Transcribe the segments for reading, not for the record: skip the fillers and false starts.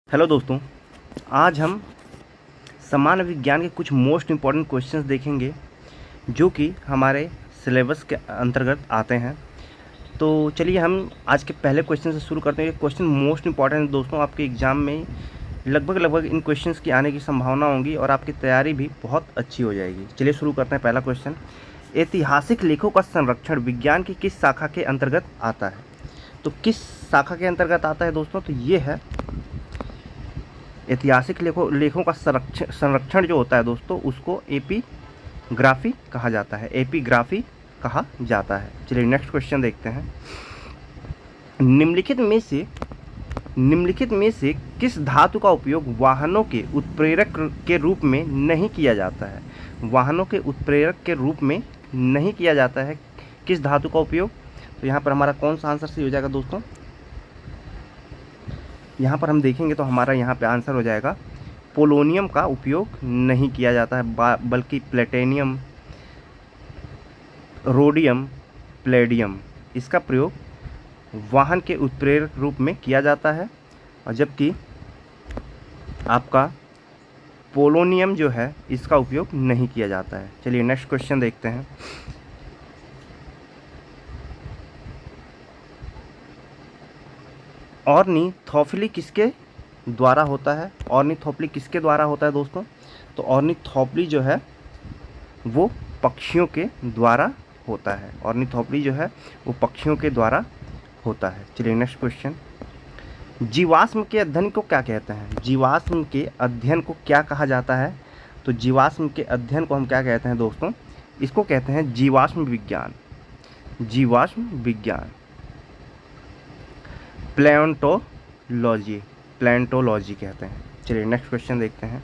Hello दोस्तों, आज हम सामान्य विज्ञान के कुछ मोस्ट इम्पॉर्टेंट क्वेश्चंस देखेंगे जो कि हमारे सिलेबस के अंतर्गत आते हैं। तो चलिए हम आज के पहले क्वेश्चन से शुरू करते हैं। क्वेश्चन मोस्ट इम्पॉर्टेंट दोस्तों, आपके एग्ज़ाम में लगभग इन क्वेश्चंस की आने की संभावना होगी और आपकी तैयारी भी बहुत अच्छी हो जाएगी। चलिए शुरू करते हैं। पहला क्वेश्चन, ऐतिहासिक लेखों का संरक्षण विज्ञान की किस शाखा के अंतर्गत आता है? तो किस शाखा के अंतर्गत आता है दोस्तों? तो ये है ऐतिहासिक लेखों का संरक्षण जो होता है दोस्तों, उसको एपीग्राफी कहा जाता है। एपीग्राफी कहा जाता है। चलिए नेक्स्ट क्वेश्चन देखते हैं। निम्नलिखित में से किस धातु का उपयोग वाहनों के उत्प्रेरक के रूप में नहीं किया जाता है? वाहनों के उत्प्रेरक के रूप में नहीं किया जाता है, किस धातु का उपयोग? तो यहाँ पर हमारा कौन सा आंसर सही हो जाएगा दोस्तों? यहाँ पर हम देखेंगे तो हमारा यहाँ पे आंसर हो जाएगा पोलोनियम का उपयोग नहीं किया जाता है, बल्कि प्लेटिनम, रोडियम, प्लेडियम, इसका प्रयोग वाहन के उत्प्रेरक रूप में किया जाता है, और जबकि आपका पोलोनियम जो है इसका उपयोग नहीं किया जाता है। चलिए नेक्स्ट क्वेश्चन देखते हैं। ऑर्निथोफिली किसके द्वारा होता है? ऑर्निथोफिली किसके द्वारा होता है दोस्तों? तो ऑर्निथोफिली जो है वो पक्षियों के द्वारा होता है। ऑर्निथोफिली जो है वो पक्षियों के द्वारा होता है। चलिए नेक्स्ट क्वेश्चन, जीवाश्म के अध्ययन को क्या कहते हैं? जीवाश्म के अध्ययन को क्या कहा जाता है? तो जीवाश्म के अध्ययन को हम क्या कहते हैं दोस्तों? इसको कहते हैं जीवाश्म विज्ञान। जीवाश्म विज्ञान, प्लेंटोलॉजी, प्लेंटोलॉजी कहते हैं। चलिए नेक्स्ट क्वेश्चन देखते हैं।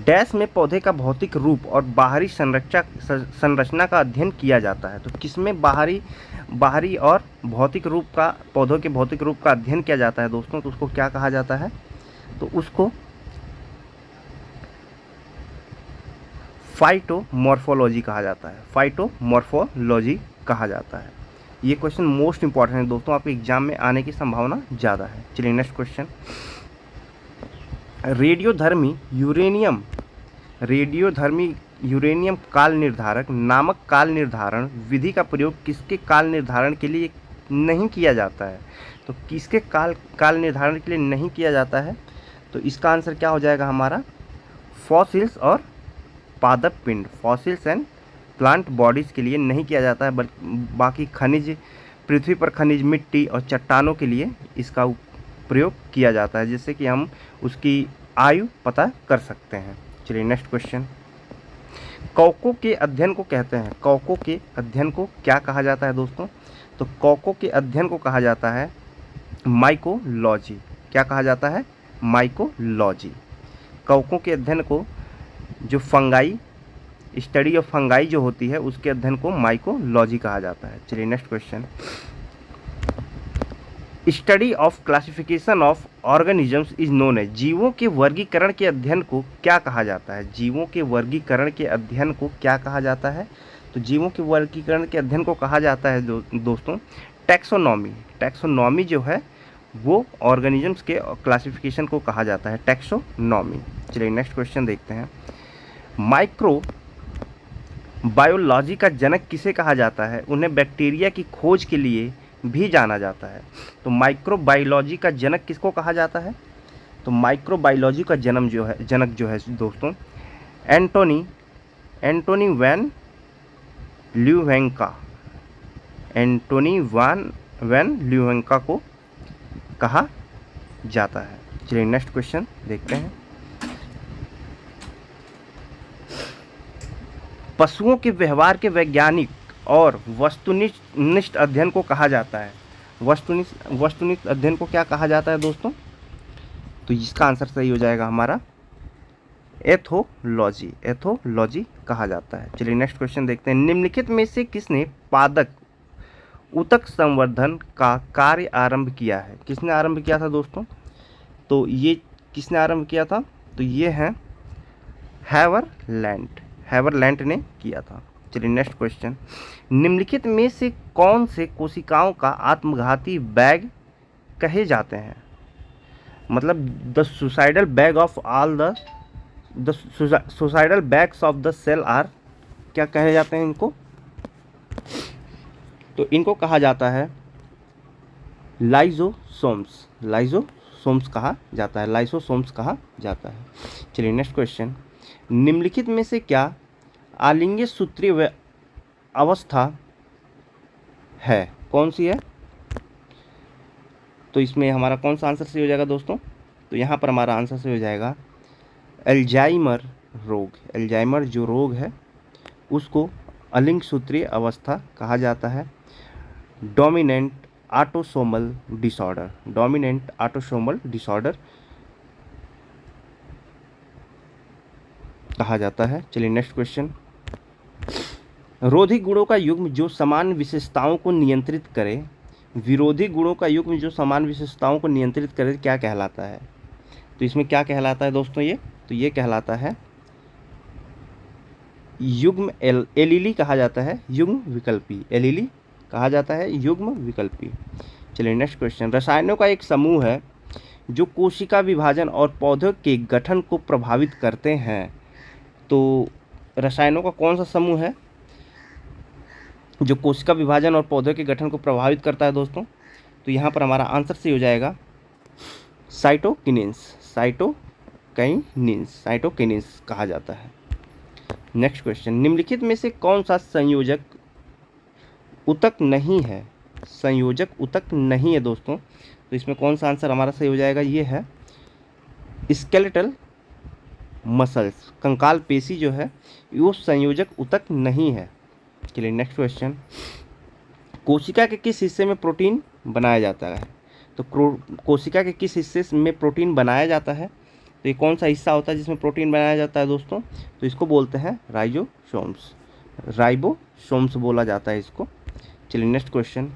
डैश में पौधे का भौतिक रूप और बाहरी संरचना का अध्ययन किया जाता है। तो किसमें बाहरी और भौतिक रूप का, पौधों के भौतिक रूप का अध्ययन किया जाता है दोस्तों? तो उसको क्या कहा जाता है? तो उसको फाइटोमॉर्फोलॉजी कहा जाता है। फाइटोमॉर्फोलॉजी कहा जाता है। ये क्वेश्चन मोस्ट इंपॉर्टेंट है दोस्तों, आपके एग्जाम में आने की संभावना ज़्यादा है। चलिए नेक्स्ट क्वेश्चन, रेडियोधर्मी यूरेनियम काल निर्धारक नामक काल निर्धारण विधि का प्रयोग किसके काल निर्धारण के लिए नहीं किया जाता है? तो किसके काल निर्धारण के लिए नहीं किया जाता है? तो इसका आंसर क्या हो जाएगा हमारा? फॉसिल्स और पादप पिंड, फॉसिल्स एंड प्लांट बॉडीज़ के लिए नहीं किया जाता है, बल्कि बाकी खनिज, पृथ्वी पर खनिज, मिट्टी और चट्टानों के लिए इसका प्रयोग किया जाता है, जिससे कि हम उसकी आयु पता कर सकते हैं। चलिए नेक्स्ट क्वेश्चन, कौकों के अध्ययन को कहते हैं, कौकों के अध्ययन को क्या कहा जाता है दोस्तों? तो कौकों के अध्ययन को कहा जाता है माइकोलॉजी। क्या कहा जाता है? माइकोलॉजी। कौकों के अध्ययन को, जो फंगाई, स्टडी ऑफ फंगाई जो होती है, उसके अध्ययन को माइकोलॉजी कहा जाता है। चलिए next question, study of classification of organisms is known as, जीवों के वर्गीकरण के अध्ययन को क्या कहा जाता है? जीवों के वर्गीकरण के अध्ययन को क्या कहा जाता है? तो जीवों के वर्गीकरण के अध्ययन को कहा जाता है दोस्तों टैक्सोनॉमी। टैक्सोनॉमी जो है वो ऑर्गेनिजम्स के क्लासिफिकेशन को कहा जाता है, टैक्सोनॉमी। चलिए नेक्स्ट क्वेश्चन देखते हैं। माइक्रो बायोलॉजी का जनक किसे कहा जाता है? उन्हें बैक्टीरिया की खोज के लिए भी जाना जाता है। तो माइक्रोबायोलॉजी का जनक किसको कहा जाता है? तो माइक्रोबायोलॉजी का जनक जो है दोस्तों एंटोनी वैन ल्यूवेंका, एंटोनी वैन ल्यूवेंका को कहा जाता है। चलिए नेक्स्ट क्वेश्चन देखते हैं। पशुओं के व्यवहार के वैज्ञानिक और वस्तुनिष्ठ अध्ययन को कहा जाता है। वस्तुनिष्ठ अध्ययन को क्या कहा जाता है दोस्तों? तो इसका आंसर सही हो जाएगा हमारा एथोलॉजी। एथोलॉजी कहा जाता है। चलिए नेक्स्ट क्वेश्चन देखते हैं। निम्नलिखित में से किसने पादप ऊतक संवर्धन का कार्य आरंभ किया है? किसने आरंभ किया था दोस्तों? तो ये किसने आरंभ किया था? तो ये है हैवरलैंड ने किया था। चलिए नेक्स्ट क्वेश्चन, निम्नलिखित में से कौन से कोशिकाओं का आत्मघाती बैग कहे जाते हैं? मतलब the suicidal bag of all the suicidal bags of the cell are, क्या कहे जाते हैं इनको? तो इनको कहा जाता है लाइजोसोम्स। लाइजोसोम्स कहा जाता है, लाइसोसोम्स कहा जाता है। चलिए नेक्स्ट क्वेश्चन, निम्नलिखित में से क्या आलिंगीय सूत्रीय अवस्था है? कौन सी है? तो इसमें हमारा कौन सा आंसर सही हो जाएगा दोस्तों? तो यहाँ पर हमारा आंसर सही हो जाएगा अल्जाइमर रोग। अल्जाइमर जो रोग है उसको अलिंग सूत्रीय अवस्था कहा जाता है। Dominant autosomal disorder, dominant autosomal disorder कहा जाता है। चलिए नेक्स्ट क्वेश्चन, रोधी गुणों का युग्म जो समान विशेषताओं को नियंत्रित करे, विरोधी गुणों का युग्म जो समान विशेषताओं को नियंत्रित करे क्या कहलाता है? तो इसमें क्या कहलाता है दोस्तों ये? तो ये कहलाता है युग्म एलीली कहा जाता है, युग्म विकल्पी। एलीली कहा जाता है युग्म विकल्पी। चलिए नेक्स्ट क्वेश्चन, रसायनों का एक समूह है जो कोशिका विभाजन और पौधों के गठन को प्रभावित करते हैं। तो रसायनों का कौन सा समूह है जो कोशिका विभाजन और पौधों के गठन को प्रभावित करता है दोस्तों? तो यहाँ पर हमारा आंसर सही हो जाएगा साइटोकिनिन्स। साइटोकिनिन्स कहा जाता है। नेक्स्ट क्वेश्चन, निम्नलिखित में से कौन सा संयोजक ऊतक नहीं है? संयोजक ऊतक नहीं है दोस्तों, तो इसमें कौन सा आंसर हमारा सही हो जाएगा? ये है स्केलेटल मसल्स, कंकाल पेशी जो है वो संयोजक ऊतक नहीं है। चलिए नेक्स्ट क्वेश्चन, कोशिका के किस हिस्से में प्रोटीन बनाया जाता है? तो कोशिका के किस हिस्से में प्रोटीन बनाया जाता है? तो ये कौन सा हिस्सा होता है जिसमें प्रोटीन बनाया जाता है दोस्तों? तो इसको बोलते हैं राइबोसोम्स, राइबोसोम्स बोला जाता है इसको। चलिए नेक्स्ट क्वेश्चन,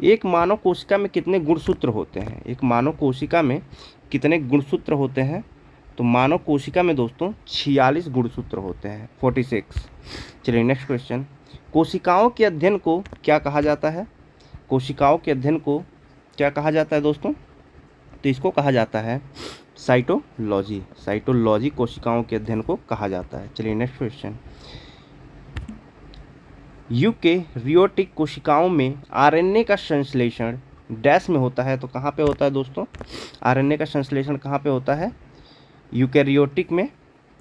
एक मानव कोशिका में कितने गुणसूत्र होते हैं? एक मानव कोशिका में कितने गुणसूत्र होते हैं? तो मानव कोशिका में दोस्तों 46 गुणसूत्र होते हैं, 46। चलिए नेक्स्ट क्वेश्चन, कोशिकाओं के अध्ययन को क्या कहा जाता है? कोशिकाओं के अध्ययन को क्या कहा जाता है दोस्तों? तो इसको कहा जाता है साइटोलॉजी। साइटोलॉजी कोशिकाओं के अध्ययन को कहा जाता है। चलिए नेक्स्ट क्वेश्चन, यूकेरियोटिक कोशिकाओं में आरएनए का संश्लेषण डैश में होता है। तो कहाँ पे होता है दोस्तों? आरएनए का संश्लेषण कहाँ पे होता है? यूकेरियोटिक में।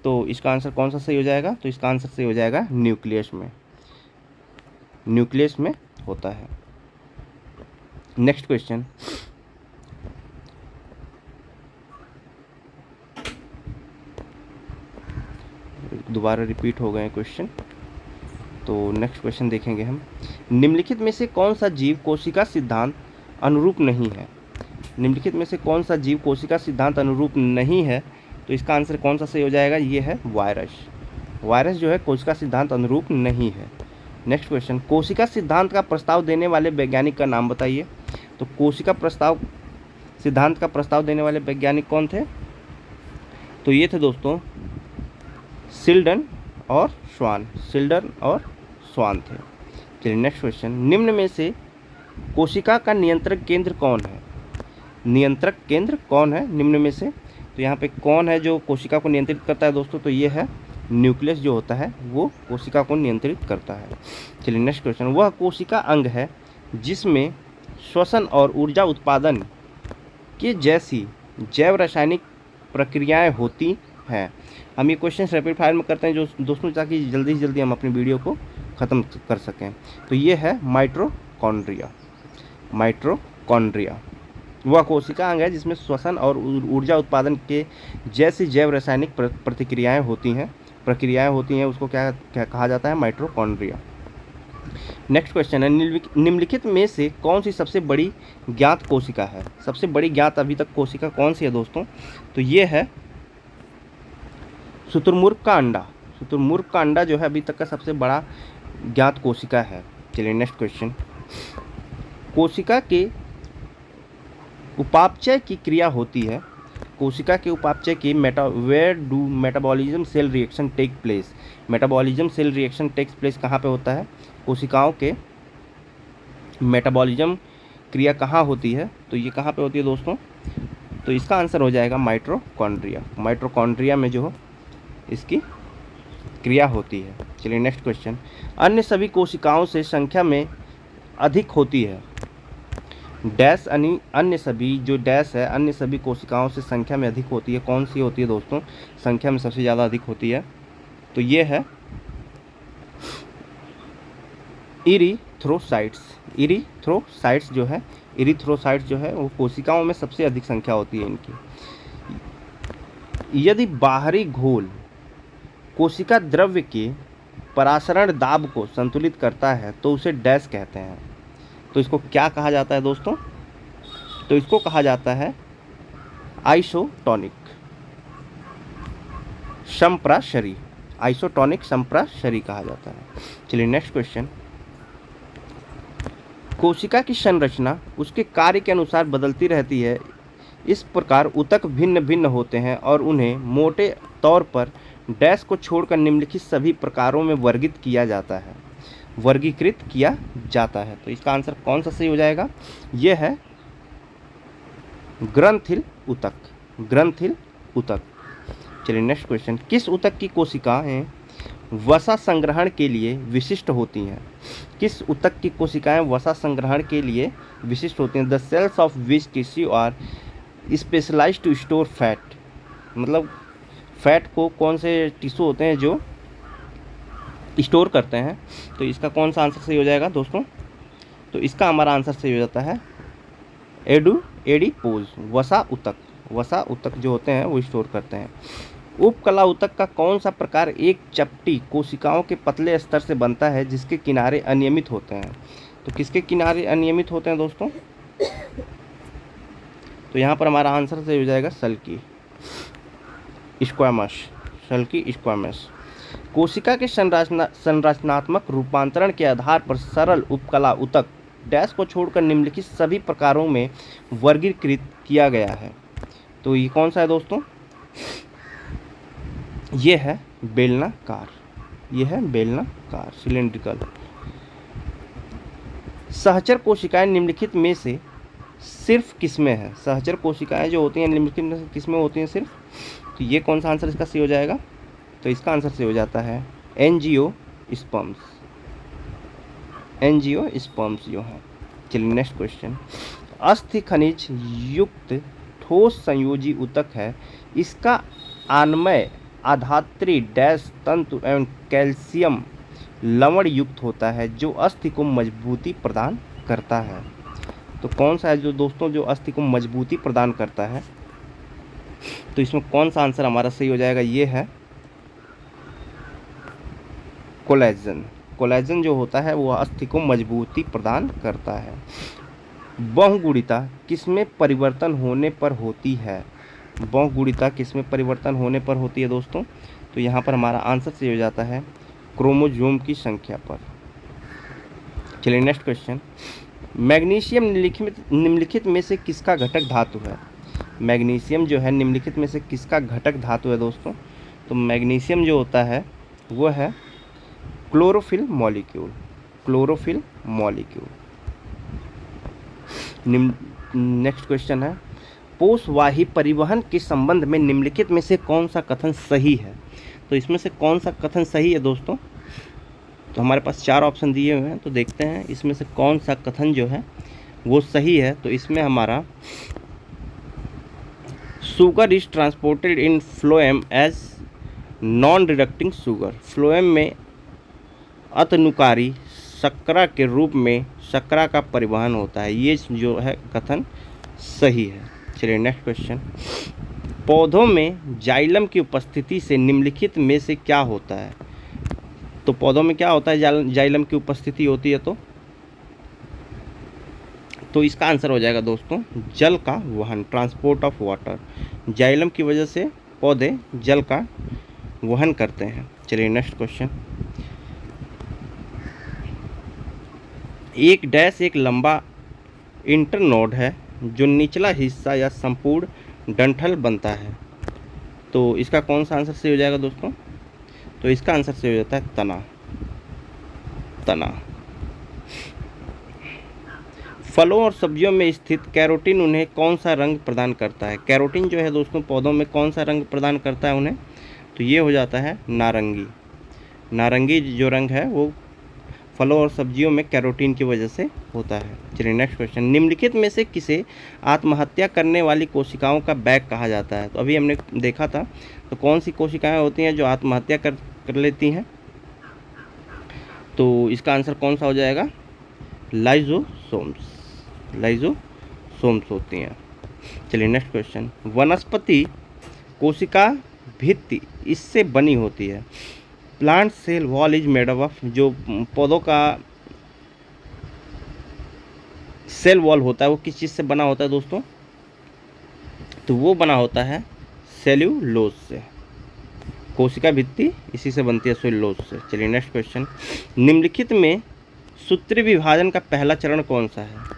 तो इसका आंसर कौन सा सही हो जाएगा? तो इसका आंसर सही हो जाएगा न्यूक्लियस में, न्यूक्लियस में होता है। नेक्स्ट क्वेश्चन, दोबारा रिपीट हो गए क्वेश्चन, तो नेक्स्ट क्वेश्चन देखेंगे हम। निम्नलिखित में से कौन सा जीव कोशिका सिद्धांत अनुरूप नहीं है? निम्नलिखित में से कौन सा जीव कोशिका सिद्धांत अनुरूप नहीं है? तो इसका आंसर कौन सा सही हो जाएगा? ये है वायरस। वायरस जो है कोशिका सिद्धांत अनुरूप नहीं है। नेक्स्ट क्वेश्चन, कोशिका सिद्धांत का प्रस्ताव देने वाले वैज्ञानिक का नाम बताइए। तो कोशिका सिद्धांत का प्रस्ताव देने वाले वैज्ञानिक कौन थे? तो ये थे दोस्तों सिल्डन और स्वान, सिल्डन और स्वान थे। चलिए नेक्स्ट क्वेश्चन, निम्न में से कोशिका का नियंत्रक केंद्र कौन है? नियंत्रक केंद्र कौन है निम्न में से? तो यहाँ पे कौन है जो कोशिका को नियंत्रित करता है दोस्तों? तो ये है न्यूक्लियस जो होता है वो कोशिका को नियंत्रित करता है। चलिए नेक्स्ट क्वेश्चन, वह कोशिका अंग है जिसमें श्वसन और ऊर्जा उत्पादन के जैसी जैव रासायनिक प्रक्रियाएं होती हैं। हम ये क्वेश्चन रैपिड फायर में करते हैं जो दोस्तों ताकि जल्दी से जल्दी हम अपनी वीडियो को ख़त्म कर सकें। तो ये है माइटोकॉन्ड्रिया। माइटोकॉन्ड्रिया वह कोशिका अंग है जिसमें श्वसन और ऊर्जा उत्पादन के जैसी जैव रासायनिक प्रक्रियाएं होती हैं, उसको क्या कहा जाता है? माइटोकॉन्ड्रिया। नेक्स्ट क्वेश्चन है, निम्नलिखित में से कौन सी सबसे बड़ी ज्ञात कोशिका है? सबसे बड़ी ज्ञात अभी तक कोशिका कौन सी है दोस्तों? तो ये है शुतुरमुर्ग का अंडा। शुतुरमुर्ग का अंडा जो है अभी तक का सबसे बड़ा ज्ञात कोशिका है। चलिए नेक्स्ट क्वेश्चन, कोशिका के उपापचय की क्रिया होती है। कोशिका के उपापचय की where do metabolism cell reaction take place? Metabolism cell reaction takes place कहाँ पे होता है? कोशिकाओं के मेटाबॉलिज्म क्रिया कहाँ होती है? तो ये कहाँ पे होती है दोस्तों? तो इसका आंसर हो जाएगा माइटोकॉन्ड्रिया। माइटोकॉन्ड्रिया में जो इसकी क्रिया होती है। चलिए नेक्स्ट क्वेश्चन, अन्य सभी कोशिकाओं से संख्या में अधिक होती है डैश, यानी अन्य सभी जो डैश है अन्य सभी कोशिकाओं से संख्या में अधिक होती है, कौन सी होती है दोस्तों, संख्या में सबसे ज़्यादा अधिक होती है? तो ये है इरिथ्रोसाइट्स। इरिथ्रोसाइट्स जो है वो कोशिकाओं में सबसे अधिक संख्या होती है इनकी। यदि बाहरी घोल कोशिका द्रव्य के परासरण दाब को संतुलित करता है तो उसे डैश कहते हैं। तो इसको क्या कहा जाता है दोस्तों? तो इसको कहा जाता है आइसोटोनिक संप्राशरी। आइसोटोनिक संप्राशरी कहा जाता है। चलिए नेक्स्ट क्वेश्चन, कोशिका की संरचना उसके कार्य के अनुसार बदलती रहती है। इस प्रकार ऊतक भिन्न भिन्न होते हैं और उन्हें मोटे तौर पर डैश को छोड़कर निम्नलिखित सभी प्रकारों में वर्गीकृत किया जाता है। तो इसका आंसर कौन सा सही हो जाएगा? यह है ग्रंथिल ऊतक। ग्रंथिल ऊतक। चलिए नेक्स्ट क्वेश्चन, किस ऊतक की कोशिकाएं वसा संग्रहण के लिए विशिष्ट होती हैं? किस ऊतक की कोशिकाएं वसा संग्रहण के लिए विशिष्ट होती हैं? The cells of which tissue are specialised to store fat. मतलब फैट को कौन से टिश्यू होते हैं जो स्टोर करते हैं? तो इसका कौन सा आंसर सही हो जाएगा दोस्तों? तो इसका हमारा आंसर सही हो जाता है एडिपोज। वसा ऊतक जो होते हैं वो स्टोर करते हैं। उपकला ऊतक का कौन सा प्रकार एक चपटी कोशिकाओं के पतले स्तर से बनता है जिसके किनारे अनियमित होते हैं? तो किसके किनारे अनियमित होते हैं दोस्तों? तो यहाँ पर हमारा आंसर सही हो जाएगा सल्की स्क्वामस। कोशिका के संरचनात्मक रूपांतरण के आधार पर सरल उपकला ऊतक डैश को छोड़कर निम्नलिखित सभी प्रकारों में वर्गीकृत किया गया है। तो ये कौन सा है दोस्तों? ये है बेलनाकार। सिलेंड्रिकल। सहचर कोशिकाएं निम्नलिखित में से सिर्फ किसमें है? सहचर कोशिकाएं जो होती हैं निम्नलिखित में से किसमें होती हैं सिर्फ? तो ये कौन सा आंसर इसका सही हो जाएगा? तो इसका आंसर सही हो जाता है एंजियोस्पर्म्स जो है। चलिए नेक्स्ट क्वेश्चन, अस्थि खनिज युक्त ठोस संयोजी ऊतक है। इसका आनमय आधात्री डैश तंतु एवं कैल्शियम लवण युक्त होता है जो अस्थि को मजबूती प्रदान करता है। तो कौन सा है जो दोस्तों जो अस्थि को मजबूती प्रदान करता है? तो इसमें कौन सा आंसर हमारा सही हो जाएगा? ये है कोलेजन जो होता है वो अस्थि को मजबूती प्रदान करता है। बहुगुणिता किसमें परिवर्तन होने पर होती है? बहुगुणिता किसमें परिवर्तन होने पर होती है दोस्तों? तो यहाँ पर हमारा आंसर सही हो जाता है क्रोमोसोम की संख्या पर। चलिए नेक्स्ट क्वेश्चन, मैग्नीशियम निम्नलिखित में से किसका घटक धातु है? मैग्नीशियम जो है निम्नलिखित में से किसका घटक धातु है दोस्तों? तो मैग्नीशियम जो होता है वो है क्लोरोफिल मॉलिक्यूल। नेक्स्ट क्वेश्चन है, पोषवाही परिवहन के संबंध में निम्नलिखित में से कौन सा कथन सही है? तो इसमें से कौन सा कथन सही है दोस्तों? तो हमारे पास 4 ऑप्शन दिए हुए हैं, तो देखते हैं इसमें से कौन सा कथन जो है वो सही है। तो इसमें हमारा sugar is transported in phloem as non reducing sugar. Phloem में अतनुकारी शर्करा के रूप में शर्करा का परिवहन होता है। ये जो है कथन सही है। चलिए नेक्स्ट क्वेश्चन, पौधों में जाइलम की उपस्थिति से निम्नलिखित में से क्या होता है? तो पौधों में क्या होता है जाइलम की उपस्थिति होती है तो इसका आंसर हो जाएगा दोस्तों जल का वहन, ट्रांसपोर्ट ऑफ वाटर। जाइलम की वजह से पौधे जल का वहन करते हैं। चलिए नेक्स्ट क्वेश्चन, एक डैश एक लंबा इंटरनोड है जो निचला हिस्सा या संपूर्ण डंठल बनता है। तो इसका कौन सा आंसर सही हो जाएगा दोस्तों? तो इसका आंसर सही हो जाता है तना। फलों और सब्जियों में स्थित कैरोटीन उन्हें कौन सा रंग प्रदान करता है? कैरोटीन जो है दोस्तों पौधों में कौन सा रंग प्रदान करता है उन्हें? तो ये हो जाता है नारंगी। नारंगी जो रंग है वो फलों और सब्जियों में कैरोटीन की वजह से होता है। चलिए नेक्स्ट क्वेश्चन, निम्नलिखित में से किसे आत्महत्या करने वाली कोशिकाओं का बैग कहा जाता है? तो अभी हमने देखा था, तो कौन सी कोशिकाएं होती हैं जो आत्महत्या कर लेती हैं? तो इसका आंसर कौन सा हो जाएगा? लाइजोसोम्स। लाइजोसोम्स होती हैं। चलिए नेक्स्ट क्वेश्चन, वनस्पति कोशिका भित्ति इससे बनी होती है। Plant cell wall is made of, जो पौधों का सेल वॉल होता है वो किस चीज़ से बना होता है दोस्तों? तो वो बना होता है सेल्यूलोज से। कोशिका भित्ति इसी से बनती है, सेल्यूलोज से। चलिए नेक्स्ट क्वेश्चन, निम्नलिखित में सूत्री विभाजन का पहला चरण कौन सा है?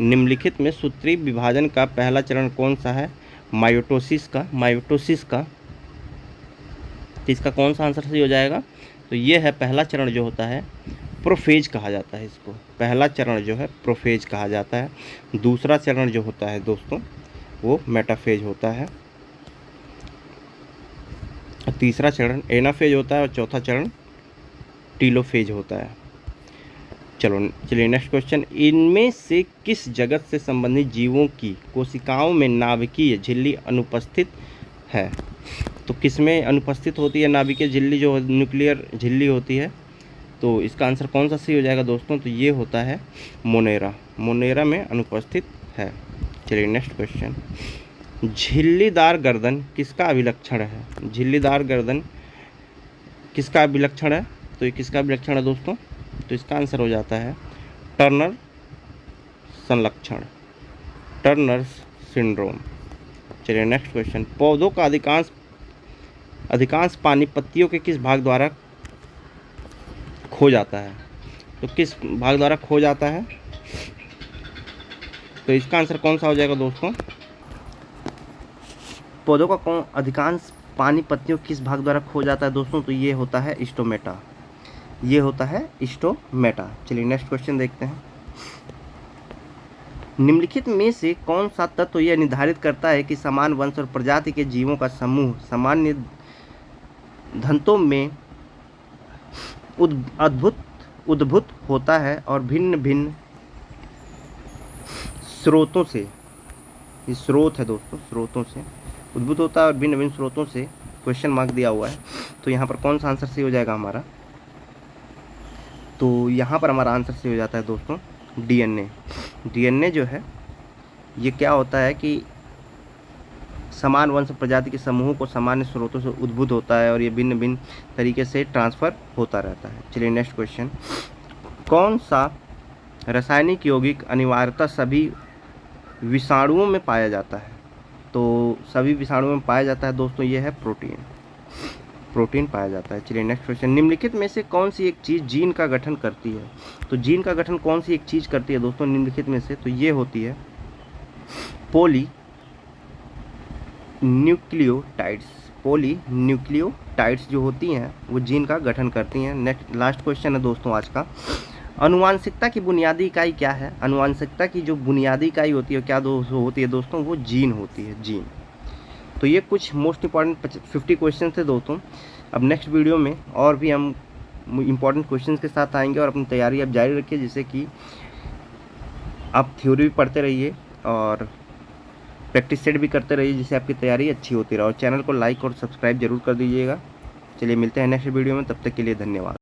निम्नलिखित में सूत्री विभाजन का पहला चरण कौन सा है? माइटोसिस का। तो इसका कौन सा आंसर सही हो जाएगा? तो ये है पहला चरण जो होता है प्रोफेज कहा जाता है इसको। पहला चरण जो है प्रोफेज कहा जाता है। दूसरा चरण जो होता है दोस्तों वो मेटाफेज होता है। तीसरा चरण एनाफेज होता है और चौथा चरण टीलोफेज होता है। चलिए नेक्स्ट क्वेश्चन, इनमें से किस जगत से संबंधित जीवों की कोशिकाओं में नाभिकीय झिल्ली अनुपस्थित है? तो किस में अनुपस्थित होती है नाभिकीय झिल्ली, जो न्यूक्लियर झिल्ली होती है? तो इसका आंसर कौन सा सही हो जाएगा दोस्तों? तो ये होता है मोनेरा में अनुपस्थित है। चलिए नेक्स्ट क्वेश्चन, झिल्लीदार गर्दन किसका अभिलक्षण है? झिल्लीदार गर्दन किसका अभिलक्षण है? तो ये किसका अभिलक्षण है दोस्तों? तो इसका आंसर हो जाता है टर्नर संलक्षण, टर्नर सिंड्रोम। चलिए नेक्स्ट क्वेश्चन, पौधों का अधिकांश पानी पत्तियों के किस भाग द्वारा खो जाता है? तो किस भाग द्वारा खो जाता है? तो इसका आंसर कौन सा हो जाएगा दोस्तों? पौधों का अधिकांश पानी पत्तियों किस भाग द्वारा खो जाता है दोस्तों? तो ये होता है स्टोमेटा। ये होता है स्टोमेटा। चलिए नेक्स्ट क्वेश्चन देखते हैं, निम्नलिखित में से कौन सा तत्व यह निर्धारित करता है कि समान वंश और प्रजाति के जीवों का समूह सामान्य धंतों में उद्भूत होता है और भिन्न भिन्न स्रोतों से, ये स्रोत है दोस्तों, स्रोतों से उद्भूत होता है और भिन्न भिन्न स्रोतों से क्वेश्चन मार्क दिया हुआ है। तो यहाँ पर कौन सा आंसर सही हो जाएगा हमारा? तो यहाँ पर हमारा आंसर सही हो जाता है दोस्तों डीएनए जो है ये क्या होता है कि समान वंश प्रजाति के समूहों को सामान्य स्रोतों से उद्भूत होता है और ये भिन्न भिन्न तरीके से ट्रांसफ़र होता रहता है। चलिए नेक्स्ट क्वेश्चन, कौन सा रासायनिक यौगिक अनिवार्यतः सभी विषाणुओं में पाया जाता है? तो सभी विषाणुओं में पाया जाता है दोस्तों, ये है प्रोटीन पाया जाता है। चलिए नेक्स्ट क्वेश्चन, निम्नलिखित में से कौन सी एक चीज़ जीन का गठन करती है? तो जीन का गठन कौन सी एक चीज़ करती है दोस्तों निम्नलिखित में से? तो ये होती है पॉलीन्यूक्लियोटाइड्स जो होती हैं वो जीन का गठन करती हैं। नेक्स्ट लास्ट क्वेश्चन है दोस्तों आज का, आनुवांशिकता की बुनियादी इकाई क्या है? आनुवांशिकता की जो बुनियादी इकाई होती है क्या होती है दोस्तों? वो जीन होती है, जीन। तो ये कुछ मोस्ट इंपॉर्टेंट 50 क्वेश्चन थे दोस्तों। अब नेक्स्ट वीडियो में और भी हम इंपॉर्टेंट क्वेश्चन के साथ आएंगे और अपनी तैयारी आप जारी रखिए, जिससे कि आप थ्योरी भी पढ़ते रहिए और प्रैक्टिस सेट भी करते रहिए, जिससे आपकी तैयारी अच्छी होती रहे। और चैनल को लाइक और सब्सक्राइब जरूर कर दीजिएगा। चलिए मिलते हैं नेक्स्ट वीडियो में, तब तक के लिए धन्यवाद।